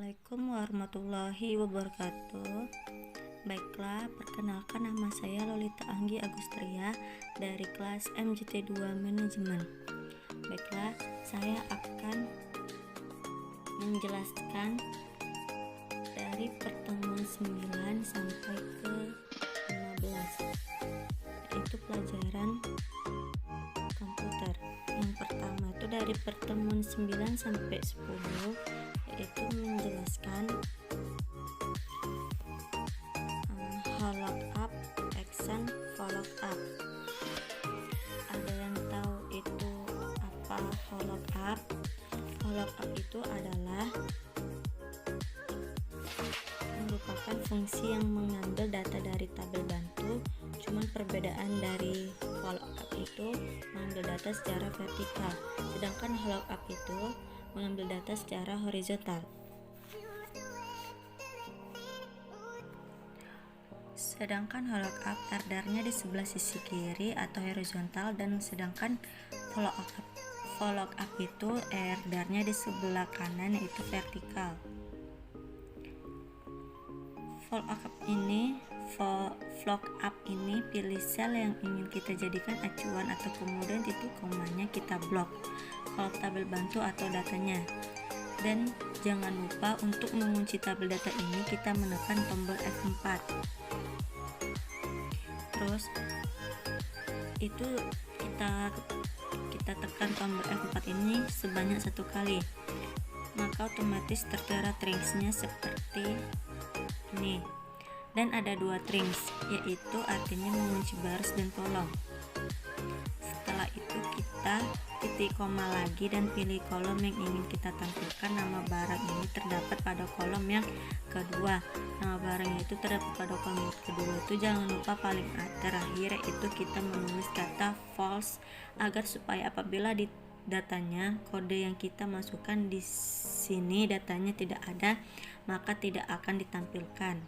Assalamualaikum warahmatullahi wabarakatuh. Baiklah, perkenalkan nama saya Lolita Anggi Agustria dari kelas MJT2 Manajemen. Baiklah, saya akan menjelaskan dari pertemuan 9 sampai ke 15, yaitu pelajaran komputer. Yang pertama itu dari pertemuan 9 sampai 10, yaitu menjelaskan hollow-up, action, follow-up. Ada yang tahu itu apa hollow-up? Hollow-up itu adalah merupakan fungsi yang mengambil data dari tabel bantu. Cuman perbedaan dari follow-up itu mengambil data secara vertikal, sedangkan hollow-up itu mengambil data secara horizontal. Sedangkan hollow-up RDR-nya di sebelah sisi kiri atau horizontal, dan sedangkan follow-up itu RDR-nya di sebelah kanan yaitu vertikal. Follow-up ini pilih sel yang ingin kita jadikan acuan atau kemudian titik komanya kita blok kalau tabel bantu atau datanya. Dan jangan lupa untuk mengunci tabel data ini kita menekan tombol F4. Terus itu kita tekan tombol F4 ini sebanyak 1 kali, maka otomatis tertera tringsnya seperti ini. Dan ada 2 trings, yaitu artinya mengunci baris dan kolom. Setelah itu kita titik koma lagi dan pilih kolom yang ingin kita tampilkan. Nama barang ini terdapat pada kolom yang kedua. Nama barang itu terdapat pada kolom yang kedua itu jangan lupa paling terakhir, yaitu kita menulis kata false agar supaya apabila di datanya kode yang kita masukkan di sini datanya tidak ada, maka tidak akan ditampilkan.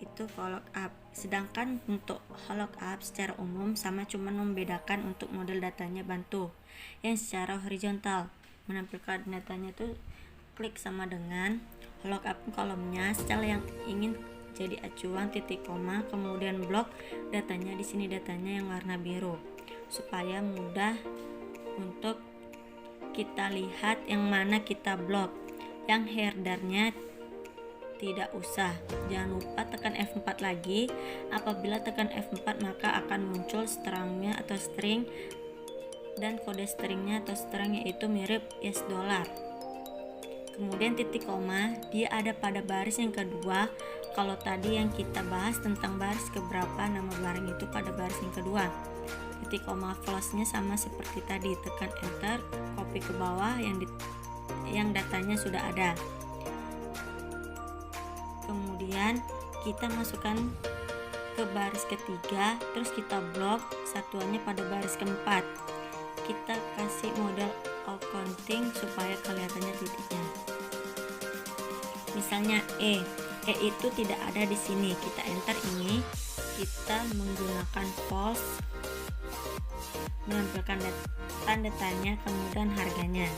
Itu follow-up. Sedangkan untuk follow-up secara umum sama, cuman membedakan untuk model datanya bantu. Yang secara horizontal menampilkan datanya itu klik sama dengan follow-up kolomnya sel yang ingin jadi acuan titik koma kemudian blok datanya. Di sini datanya yang warna biru supaya mudah untuk kita lihat yang mana kita blok. Yang headernya tidak usah, jangan lupa tekan F4 lagi. Apabila tekan F4 maka akan muncul stringnya atau string, dan kode stringnya atau stringnya itu mirip US dollar. Kemudian titik koma dia ada pada baris yang kedua. Kalau tadi yang kita bahas tentang baris keberapa, nama barang itu pada baris yang kedua. Titik koma close-nya sama seperti tadi, tekan enter, copy ke bawah yang datanya sudah ada. Kemudian kita masukkan ke baris ketiga, terus kita blok satuannya pada baris keempat. Kita kasih model accounting supaya kelihatannya titiknya. Misalnya E itu tidak ada di sini, kita enter ini, kita menggunakan false menampilkan datanya kemudian harganya.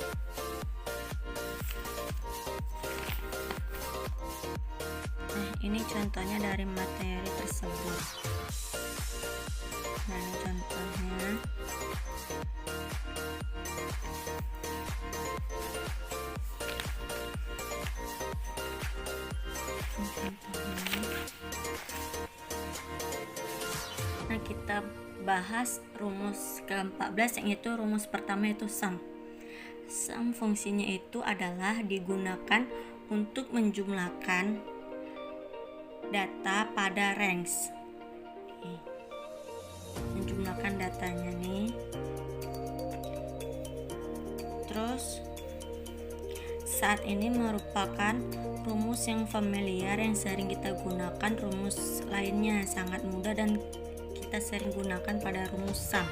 Nah, ini contohnya dari materi tersebut. Nah, ini contohnya. Nah, kita bahas rumus ke-14, yang itu rumus pertama itu sum. Sum fungsinya itu adalah digunakan untuk menjumlahkan data pada range. Menjumlahkan datanya nih. Terus saat ini merupakan rumus yang familiar yang sering kita gunakan. Rumus lainnya sangat mudah dan kita sering gunakan pada rumus sum.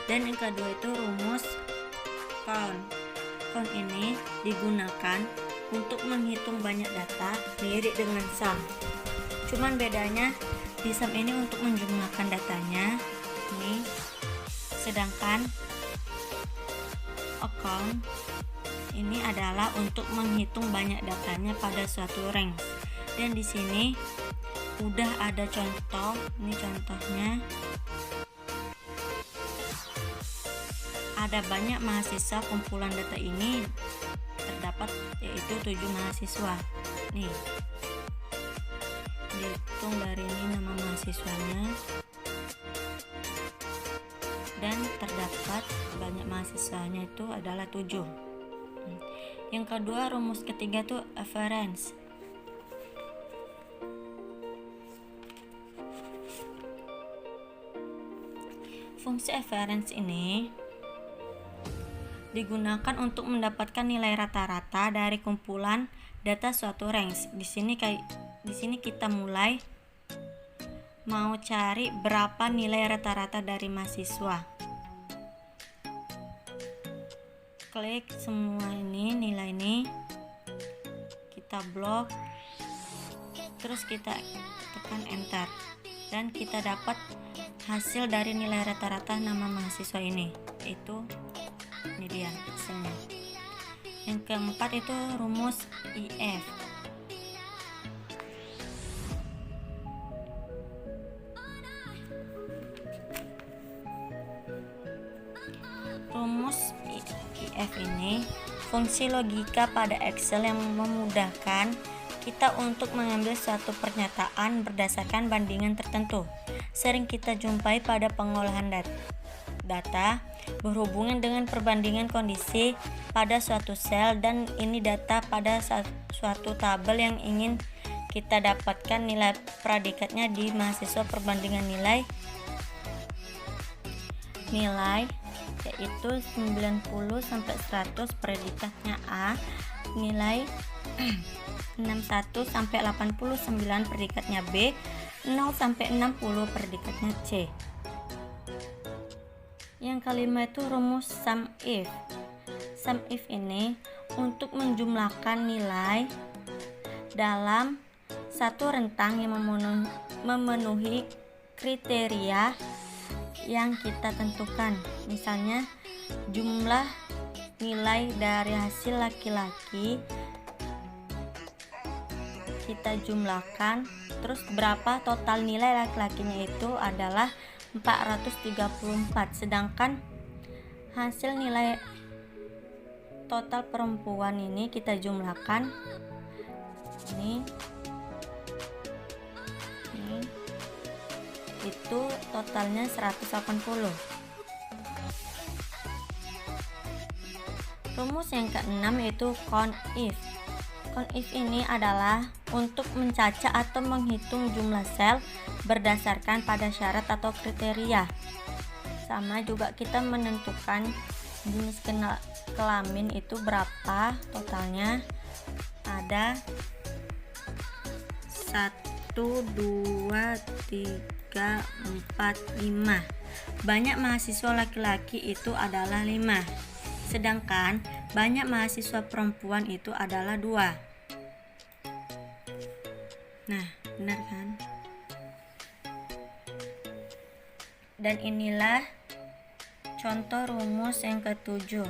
Dan yang kedua itu rumus count. Count ini digunakan untuk menghitung banyak data, mirip dengan sum. Cuman bedanya di sum ini untuk menjumlahkan datanya nih, sedangkan account ini adalah untuk menghitung banyak datanya pada suatu range. Dan di sini udah ada contoh, ini contohnya. Ada banyak mahasiswa, kumpulan data ini terdapat yaitu 7 mahasiswa. Nih, dihitung dari ini nama mahasiswanya, dan terdapat banyak mahasiswanya itu adalah 7. Yang kedua, rumus ketiga tuh average. Fungsi average ini digunakan untuk mendapatkan nilai rata-rata dari kumpulan data suatu range. Di sini kita mulai mau cari berapa nilai rata-rata dari mahasiswa. Klik semua ini, nilai ini, kita blok, terus kita tekan enter, dan kita dapat hasil dari nilai rata-rata nama mahasiswa ini, yaitu ini dia hasilnya. Yang keempat itu rumus IF. Rumus IF ini fungsi logika pada Excel yang memudahkan kita untuk mengambil suatu pernyataan berdasarkan bandingan tertentu. Sering kita jumpai pada pengolahan data berhubungan dengan perbandingan kondisi pada suatu sel, dan ini data pada suatu tabel yang ingin kita dapatkan nilai predikatnya di mahasiswa. Perbandingan nilai yaitu 90 sampai 100 predikatnya A, nilai 61 sampai 89 predikatnya B, 0 sampai 60 predikatnya C. Yang kelima itu rumus sum if. Sum if ini untuk menjumlahkan nilai dalam satu rentang yang memenuhi kriteria yang kita tentukan. Misalnya jumlah nilai dari hasil laki-laki kita jumlahkan, terus berapa total nilai laki-lakinya itu adalah 434, sedangkan hasil nilai total perempuan ini kita jumlahkan ini itu totalnya 180. Rumus yang keenam yaitu count if. Count if ini adalah untuk mencacah atau menghitung jumlah sel berdasarkan pada syarat atau kriteria. Sama juga kita menentukan jenis kelamin itu berapa totalnya. Ada 1, 2, 3, 4, 5. Banyak mahasiswa laki-laki itu adalah 5, sedangkan banyak mahasiswa perempuan itu adalah 2. Nah, benar kan? Dan inilah contoh rumus yang ke-7.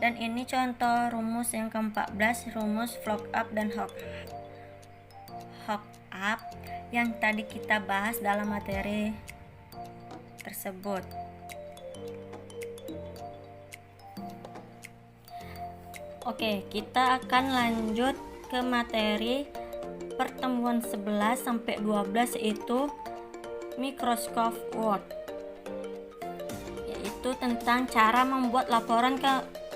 Dan ini contoh rumus yang ke-14, rumus VLOOKUP dan HOOKUP yang tadi kita bahas dalam materi tersebut. Oke, kita akan lanjut ke materi pertemuan 11 sampai 12 yaitu Microsoft Word. Yaitu tentang cara membuat laporan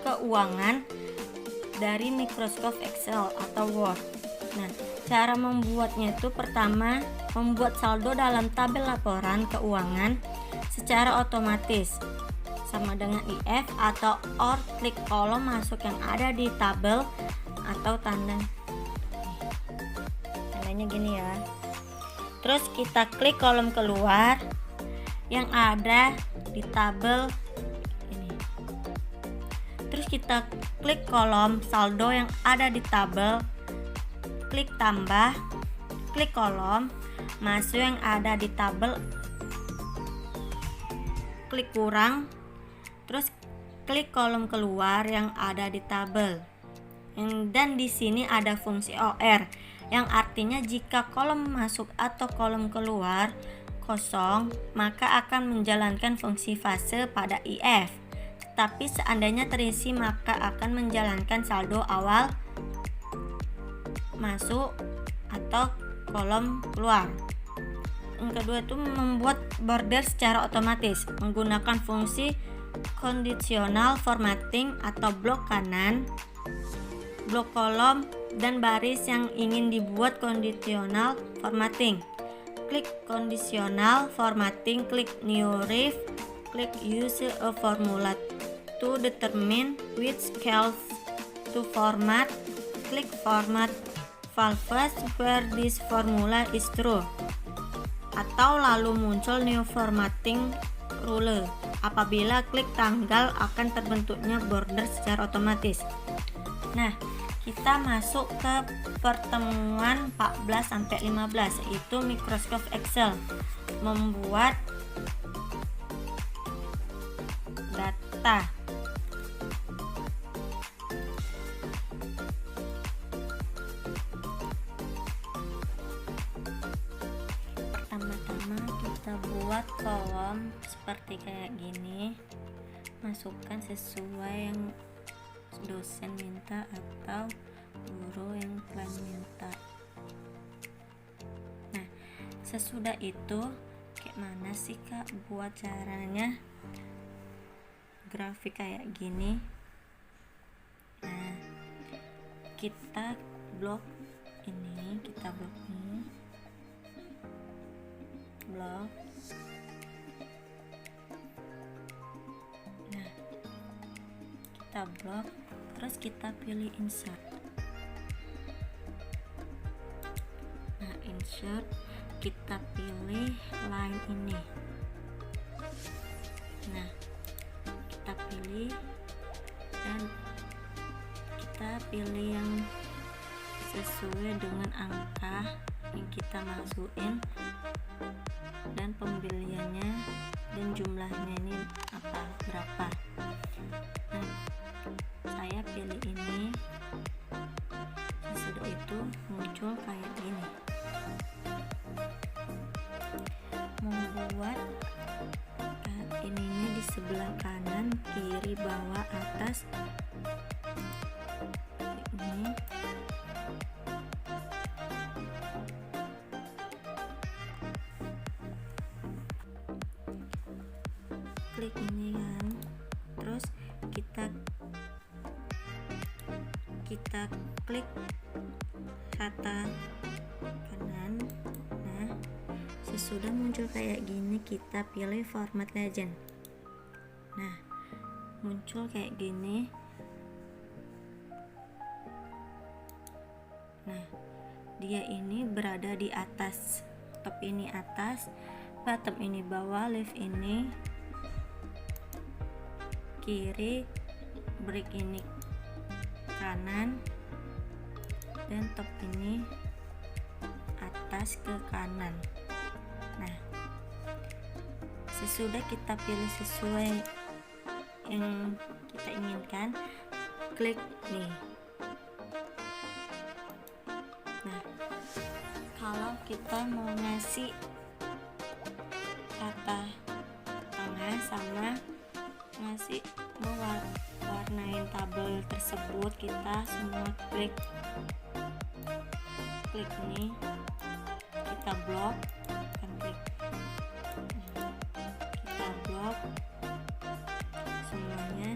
keuangan dari Microsoft Excel atau Word. Nah, cara membuatnya itu pertama membuat saldo dalam tabel laporan keuangan secara otomatis sama dengan IF atau OR, klik kolom masuk yang ada di tabel atau tandanya gini ya. Terus kita klik kolom keluar yang ada di tabel ini. Terus kita klik kolom saldo yang ada di tabel, klik tambah, klik kolom masuk yang ada di tabel klik kurang, terus klik kolom keluar yang ada di tabel. Dan di sini ada fungsi OR yang artinya jika kolom masuk atau kolom keluar kosong, maka akan menjalankan fungsi fase pada if. Tapi seandainya terisi, maka akan menjalankan saldo awal masuk atau kolom keluar. Yang kedua itu membuat border secara otomatis menggunakan fungsi conditional formatting atau blok kanan, blok kolom, dan baris yang ingin dibuat conditional formatting. Klik conditional formatting, klik new ref, klik use a formula to determine which cells to format, klik format values where this formula is true, atau lalu muncul new formatting rule. Apabila klik tanggal akan terbentuknya border secara otomatis. Nah, kita masuk ke pertemuan 14-15, yaitu Microsoft Excel membuat data. Pertama-tama kita buat kolom seperti kayak gini, masukkan sesuai yang dosen minta atau guru yang klien minta. Nah, sesudah itu kayak mana sih Kak buat caranya grafik kayak gini? Nah, kita blok ini, blok. Nah, kita blok, terus kita pilih insert. Nah, insert, kita pilih line ini. Nah, kita pilih dan kita pilih yang sesuai dengan angka yang kita masukin dan pembeliannya dan jumlahnya ini berapa. Nah, saya pilih ini. Sesudah itu muncul kayak gini. Membuat ininya di sebelah kanan, kiri, bawah, atas. Ini klik ini kan, terus kita klik rata kanan. Nah, sesudah muncul kayak gini, kita pilih format legend. Nah, muncul kayak gini. Nah, dia ini berada di atas, top ini atas, bottom ini bawah, left ini kiri, break ini kanan, dan top ini atas ke kanan. Nah, sesudah kita pilih sesuai yang kita inginkan, klik nih. Nah, kalau kita mau ngasih kata tengah sama ngasih mewarnain tabel tersebut, kita semua klik ini, kita blok, kita blok semuanya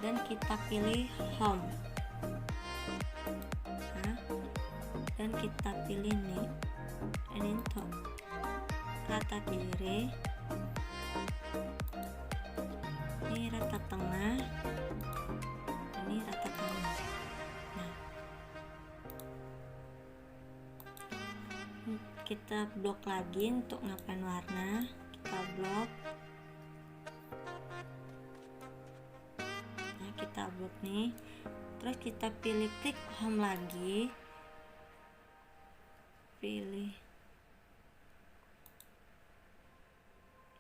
dan kita pilih home. Nah, dan kita pilih nih, ini top rata kiri, ini rata tengah, ini rata kanan. Nah, kita blok lagi untuk ngapain warna, kita blok. Nah, kita blok nih, terus kita pilih klik home lagi, pilih.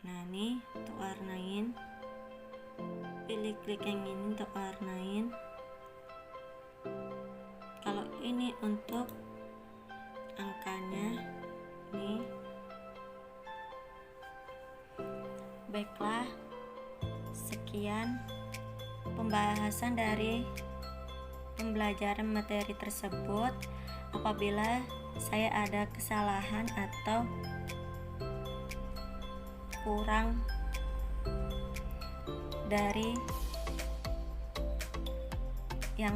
Nah, nih untuk warna Jadi klik yang ini untuk warnain. Kalau ini untuk angkanya nih. Baiklah, sekian pembahasan dari pembelajaran materi tersebut. Apabila saya ada kesalahan atau kurang dari yang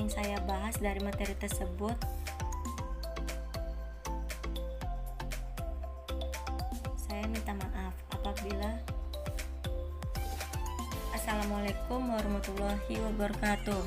saya bahas dari materi tersebut, saya minta maaf. Assalamualaikum warahmatullahi wabarakatuh.